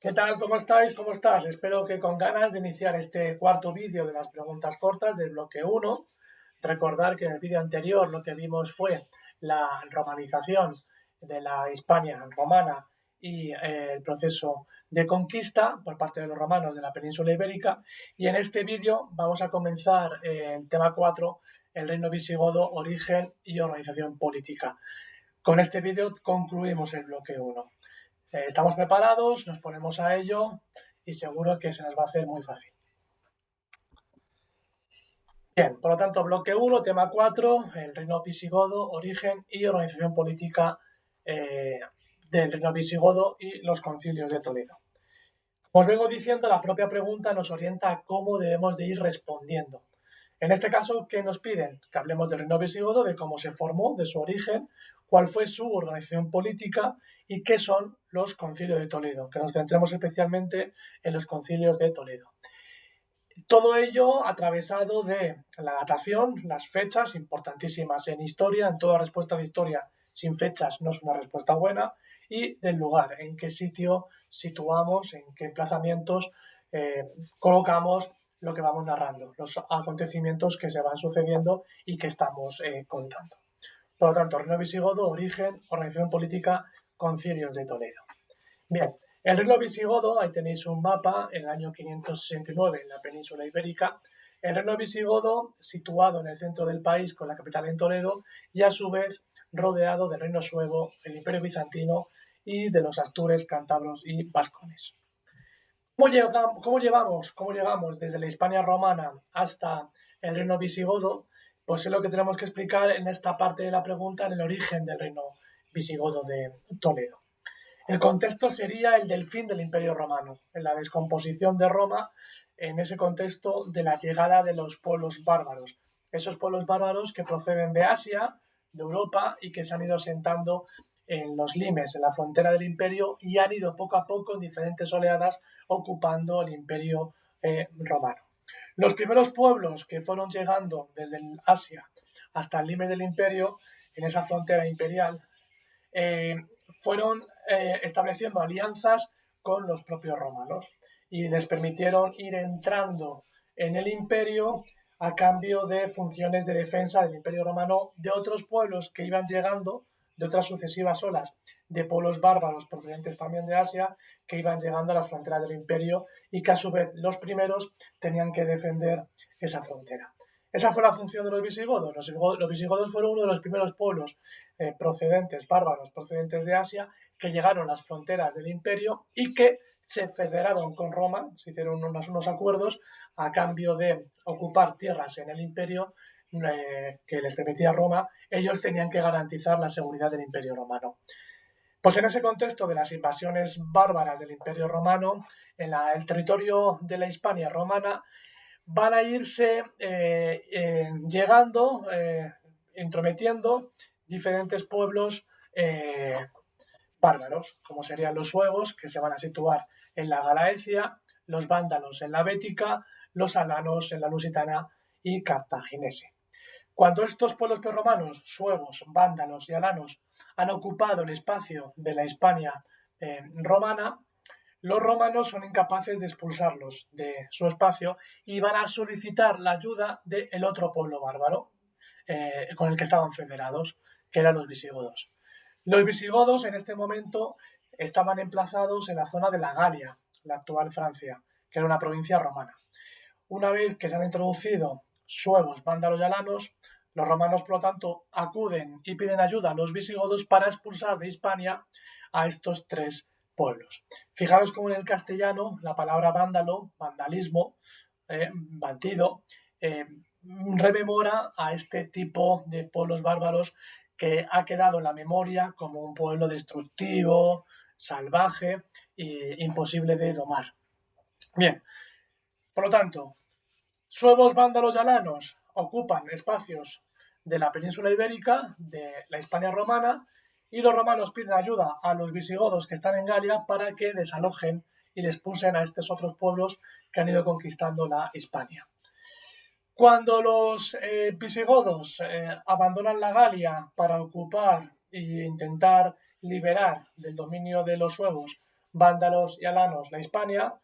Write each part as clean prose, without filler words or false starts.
¿Qué tal? ¿Cómo estáis? ¿Cómo estás? Espero que con ganas de iniciar este cuarto vídeo de las preguntas cortas del bloque uno. Recordar que en el vídeo anterior lo que vimos fue la romanización de la Hispania romana y el proceso de conquista por parte de los romanos de la península ibérica. Y en este vídeo vamos a comenzar el tema 4, el reino visigodo, origen y organización política. Con este vídeo concluimos el bloque 1. Estamos preparados, nos ponemos a ello y seguro que se nos va a hacer muy fácil. Bien, por lo tanto, bloque 1, tema 4, el reino visigodo, origen y organización política del reino visigodo y los concilios de Toledo. Como os vengo diciendo, la propia pregunta nos orienta a cómo debemos de ir respondiendo. En este caso, ¿qué nos piden? Que hablemos del reino visigodo, de cómo se formó, de su origen, cuál fue su organización política y qué son los concilios de Toledo, que nos centremos especialmente en los concilios de Toledo. Todo ello atravesado de la datación, las fechas importantísimas en historia, en toda respuesta de historia sin fechas no es una respuesta buena, y del lugar, en qué sitio situamos, en qué emplazamientos colocamos lo que vamos narrando, los acontecimientos que se van sucediendo y que estamos contando. Por lo tanto, reino visigodo, origen, organización política, concilios de Toledo. Bien, el reino visigodo, ahí tenéis un mapa, en el año 569 en la península ibérica. El reino visigodo, situado en el centro del país con la capital en Toledo y a su vez rodeado del reino suevo, el imperio bizantino y de los astures, cántabros y vascones. ¿Cómo llegamos desde la Hispania romana hasta el reino visigodo? Pues es lo que tenemos que explicar en esta parte de la pregunta, en el origen del reino visigodo de Toledo. El contexto sería el del fin del Imperio Romano, en la descomposición de Roma, en ese contexto de la llegada de los pueblos bárbaros. Esos pueblos bárbaros que proceden de Asia, de Europa, y que se han ido asentando en los limes, en la frontera del imperio, y han ido poco a poco en diferentes oleadas ocupando el imperio romano. Los primeros pueblos que fueron llegando desde Asia hasta el limes del imperio, en esa frontera imperial, fueron estableciendo alianzas con los propios romanos y les permitieron ir entrando en el imperio a cambio de funciones de defensa del imperio romano de otros pueblos que iban llegando, de otras sucesivas olas de pueblos bárbaros procedentes también de Asia, que iban llegando a las fronteras del imperio y que a su vez los primeros tenían que defender esa frontera. Esa fue la función de los visigodos. Los visigodos fueron uno de los primeros pueblos bárbaros procedentes de Asia, que llegaron a las fronteras del imperio y que se federaron con Roma, se hicieron unos acuerdos a cambio de ocupar tierras en el imperio que les permitía Roma. Ellos tenían que garantizar la seguridad del imperio romano. Pues en ese contexto de las invasiones bárbaras del imperio romano, en el territorio de la Hispania romana, van a irse llegando, intrometiendo diferentes pueblos bárbaros, como serían los suevos, que se van a situar en la Galaecia, los vándalos en la Bética, los alanos en la Lusitana y cartaginese. Cuando estos pueblos prerromanos, suevos, vándalos y alanos, han ocupado el espacio de la Hispania romana, los romanos son incapaces de expulsarlos de su espacio y van a solicitar la ayuda del otro pueblo bárbaro con el que estaban federados, que eran los visigodos. Los visigodos en este momento estaban emplazados en la zona de la Galia, la actual Francia, que era una provincia romana. Una vez que se han introducido suevos, vándalos y alanos, los romanos, por lo tanto, acuden y piden ayuda a los visigodos para expulsar de Hispania a estos tres pueblos. Fijaros cómo en el castellano la palabra vándalo, vandalismo, bandido, rememora a este tipo de pueblos bárbaros que ha quedado en la memoria como un pueblo destructivo, salvaje e imposible de domar. Bien, por lo tanto, suevos, vándalos y alanos ocupan espacios de la península ibérica, de la Hispania romana, y los romanos piden ayuda a los visigodos que están en Galia para que desalojen y expulsen a estos otros pueblos que han ido conquistando la Hispania. Cuando los visigodos abandonan la Galia para ocupar e intentar liberar del dominio de los suevos vándalos y alanos la Hispania,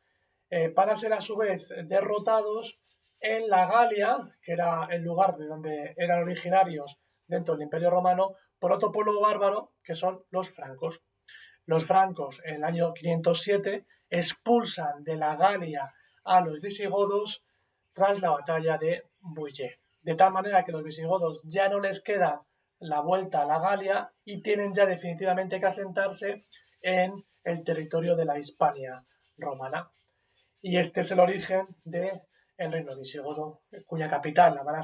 van a ser a su vez derrotados en la Galia, que era el lugar de donde eran originarios dentro del Imperio Romano, por otro pueblo bárbaro que son los francos. Los francos en el año 507 expulsan de la Galia a los visigodos tras la batalla de Bouillé. De tal manera que los visigodos ya no les queda la vuelta a la Galia y tienen ya definitivamente que asentarse en el territorio de la Hispania romana. Y este es el origen del reino visigodo, cuya capital la van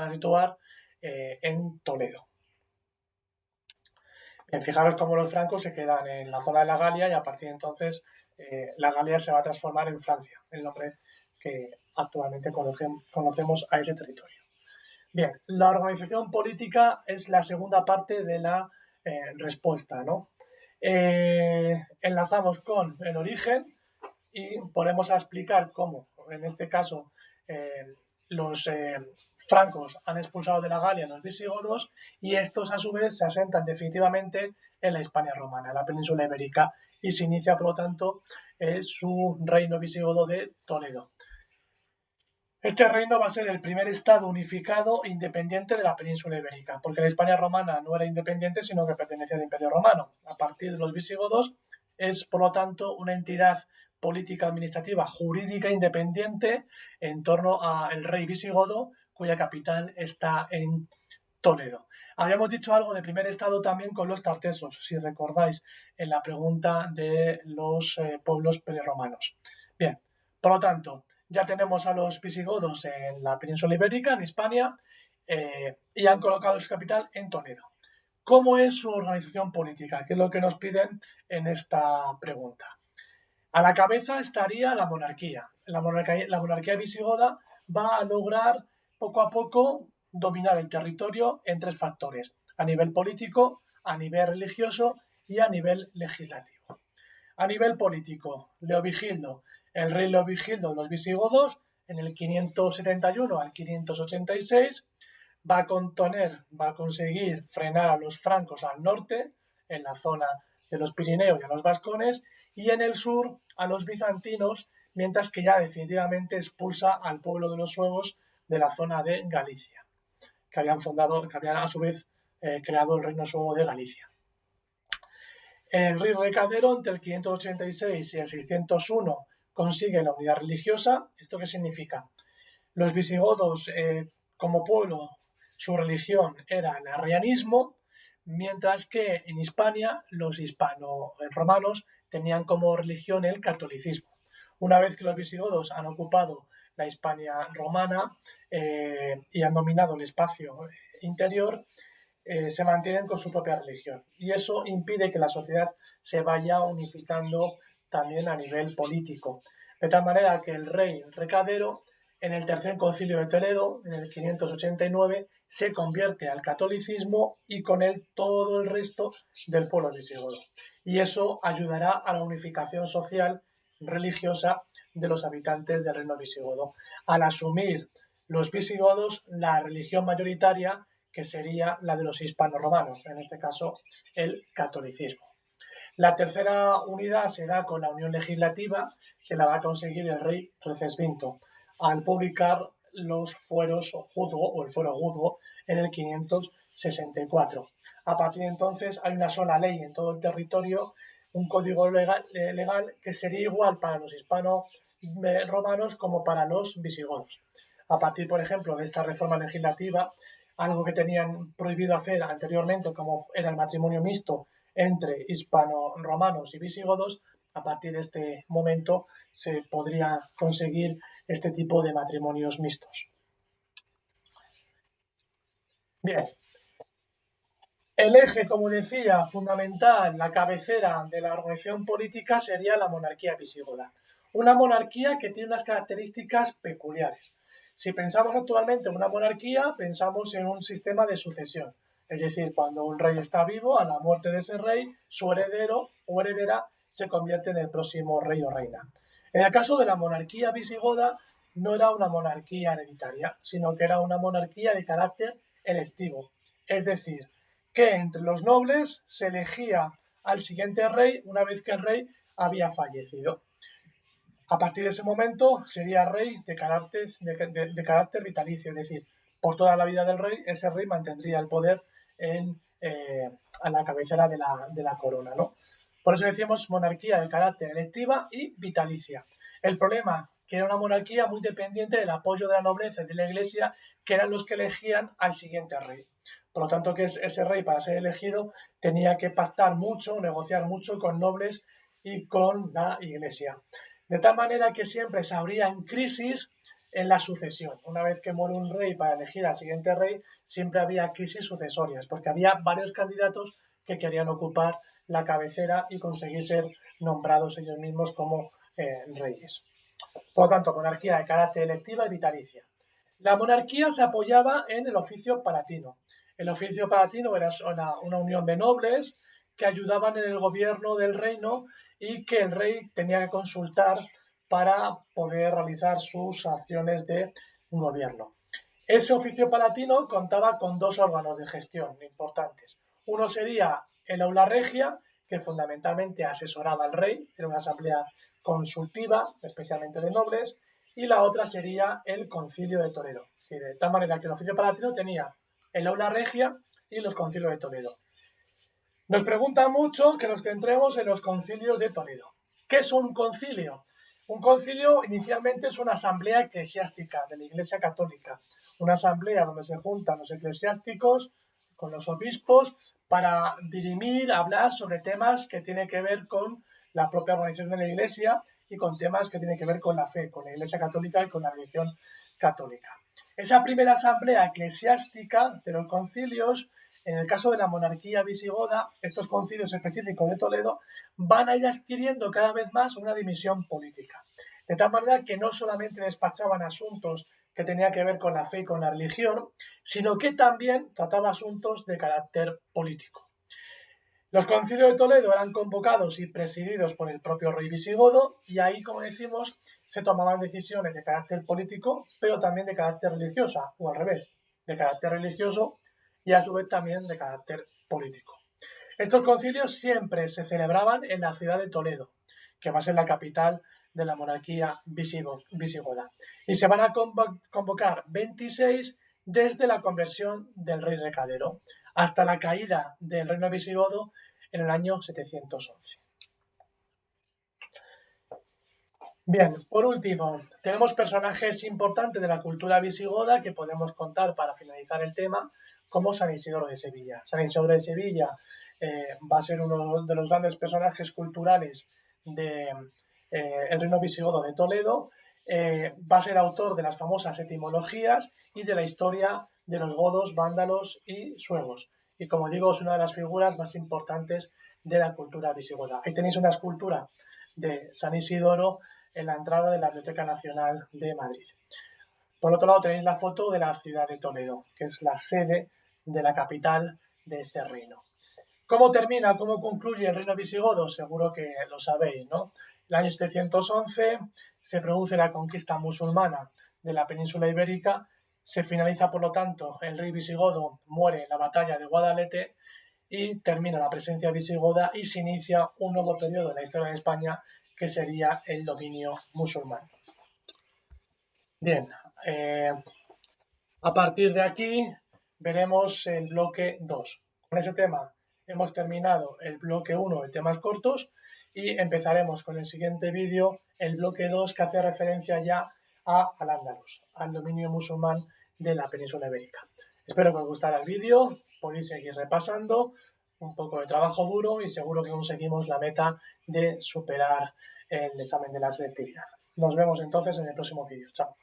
a situar en Toledo. Bien, fijaros cómo los francos se quedan en la zona de la Galia y a partir de entonces la Galia se va a transformar en Francia, el nombre que actualmente conocemos a ese territorio. Bien, la organización política es la segunda parte de la respuesta, ¿no? Enlazamos con el origen y ponemos a explicar cómo, en este caso, los francos han expulsado de la Galia a los visigodos y estos a su vez se asentan definitivamente en la Hispania romana, en la península ibérica, y se inicia, por lo tanto, su reino visigodo de Toledo. Este reino va a ser el primer estado unificado e independiente de la península ibérica, porque la Hispania romana no era independiente, sino que pertenecía al Imperio Romano. A partir de los visigodos es, por lo tanto, una entidad política, administrativa, jurídica independiente en torno al rey visigodo, cuya capital está en Toledo. Habíamos dicho algo de primer estado también con los tartesos, si recordáis, en la pregunta de los pueblos prerromanos. Bien, por lo tanto, ya tenemos a los visigodos en la península ibérica, en Hispania, y han colocado su capital en Toledo. ¿Cómo es su organización política? ¿Qué es lo que nos piden en esta pregunta? A la cabeza estaría la monarquía. La monarquía visigoda va a lograr poco a poco dominar el territorio en tres factores: a nivel político, a nivel religioso y a nivel legislativo. A nivel político, Leovigildo, el rey Leovigildo de los visigodos, en el 571 al 586, va a conseguir frenar a los francos al norte, en la zona de los Pirineos y a los vascones, y en el sur a los bizantinos, mientras que ya definitivamente expulsa al pueblo de los suevos de la zona de Galicia, que habían a su vez creado el reino suevo de Galicia. El rey Recadero, entre el 586 y el 601, consigue la unidad religiosa. ¿Esto qué significa? Los visigodos, como pueblo, su religión era el arrianismo, mientras que en Hispania los hispano-romanos tenían como religión el catolicismo. Una vez que los visigodos han ocupado la Hispania romana y han dominado el espacio interior, se mantienen con su propia religión. Y eso impide que la sociedad se vaya unificando también a nivel político. De tal manera que el rey Recadero, en el tercer concilio de Toledo, en el 589, se convierte al catolicismo y con él todo el resto del pueblo visigodo. Y eso ayudará a la unificación social religiosa de los habitantes del reino visigodo. Al asumir los visigodos la religión mayoritaria, que sería la de los hispano-romanos, en este caso el catolicismo. La tercera unidad será con la unión legislativa, que la va a conseguir el rey Recesvinto, al publicar los fueros juzgo o el fuero juzgo en el 564. A partir de entonces hay una sola ley en todo el territorio, un código legal que sería igual para los hispano-romanos como para los visigodos. A partir, por ejemplo, de esta reforma legislativa, algo que tenían prohibido hacer anteriormente, como era el matrimonio mixto entre hispano-romanos y visigodos, a partir de este momento se podría conseguir este tipo de matrimonios mixtos. Bien, el eje, como decía, fundamental, la cabecera de la organización política sería la monarquía visigoda. Una monarquía que tiene unas características peculiares. Si pensamos actualmente en una monarquía, pensamos en un sistema de sucesión. Es decir, cuando un rey está vivo, a la muerte de ese rey, su heredero o heredera se convierte en el próximo rey o reina. En el caso de la monarquía visigoda, no era una monarquía hereditaria, sino que era una monarquía de carácter electivo. Es decir, que entre los nobles se elegía al siguiente rey una vez que el rey había fallecido. A partir de ese momento sería rey de carácter vitalicio, es decir, por toda la vida del rey, ese rey mantendría el poder a la cabecera de la corona, ¿no? Por eso decimos monarquía de carácter electiva y vitalicia. El problema, que era una monarquía muy dependiente del apoyo de la nobleza y de la iglesia, que eran los que elegían al siguiente rey. Por lo tanto, que ese rey, para ser elegido, tenía que pactar mucho, negociar mucho con nobles y con la iglesia. De tal manera que siempre se abría en crisis en la sucesión. Una vez que muere un rey para elegir al siguiente rey, siempre había crisis sucesorias, porque había varios candidatos que querían ocupar la cabecera y conseguir ser nombrados ellos mismos como reyes. Por lo tanto, monarquía de carácter electiva y vitalicia. La monarquía se apoyaba en el oficio palatino. El oficio palatino era una unión de nobles que ayudaban en el gobierno del reino y que el rey tenía que consultar para poder realizar sus acciones de gobierno. Ese oficio palatino contaba con dos órganos de gestión importantes. Uno sería el aula regia, que fundamentalmente asesoraba al rey, era una asamblea consultiva, especialmente de nobles, y la otra sería el Concilio de Toledo. Es decir, de tal manera que el oficio palatino tenía el aula regia y los concilios de Toledo. Nos preguntan mucho que nos centremos en los concilios de Toledo. ¿Qué es un concilio? Un concilio inicialmente es una asamblea eclesiástica de la Iglesia Católica, una asamblea donde se juntan los eclesiásticos con los obispos para dirimir, hablar sobre temas que tienen que ver con la propia organización de la Iglesia y con temas que tienen que ver con la fe, con la Iglesia Católica y con la religión católica. Esa primera asamblea eclesiástica de los concilios, en el caso de la monarquía visigoda, estos concilios específicos de Toledo van a ir adquiriendo cada vez más una dimensión política. De tal manera que no solamente despachaban asuntos que tenían que ver con la fe y con la religión, sino que también trataba asuntos de carácter político. Los concilios de Toledo eran convocados y presididos por el propio rey visigodo y ahí, como decimos, se tomaban decisiones de carácter político, pero también de carácter religioso, o al revés, de carácter religioso y a su vez también de carácter político. Estos concilios siempre se celebraban en la ciudad de Toledo, que va a ser la capital de la monarquía visigoda. Y se van a convocar 26 desde la conversión del rey Recadero hasta la caída del reino visigodo en el año 711. Bien, por último, tenemos personajes importantes de la cultura visigoda que podemos contar para finalizar el tema, como San Isidoro de Sevilla. San Isidoro de Sevilla va a ser uno de los grandes personajes culturales del reino visigodo de Toledo. Va a ser autor de las famosas etimologías y de la historia de los godos, vándalos y suevos. Y como digo, es una de las figuras más importantes de la cultura visigoda. Ahí tenéis una escultura de San Isidoro en la entrada de la Biblioteca Nacional de Madrid. Por otro lado tenéis la foto de la ciudad de Toledo, que es la sede de la capital de este reino. ¿Cómo termina, cómo concluye el reino visigodo? Seguro que lo sabéis, ¿no? El año 711 se produce la conquista musulmana de la península ibérica, se finaliza, por lo tanto, el rey visigodo muere en la batalla de Guadalete y termina la presencia visigoda y se inicia un nuevo periodo en la historia de España que sería el dominio musulmán. Bien, a partir de aquí veremos el bloque 2. Con ese tema hemos terminado el bloque 1 de temas cortos y empezaremos con el siguiente vídeo, el bloque 2, que hace referencia ya al Andalus, al dominio musulmán de la península ibérica. Espero que os gustara el vídeo, podéis seguir repasando, un poco de trabajo duro y seguro que conseguimos la meta de superar el examen de la selectividad. Nos vemos entonces en el próximo vídeo. Chao.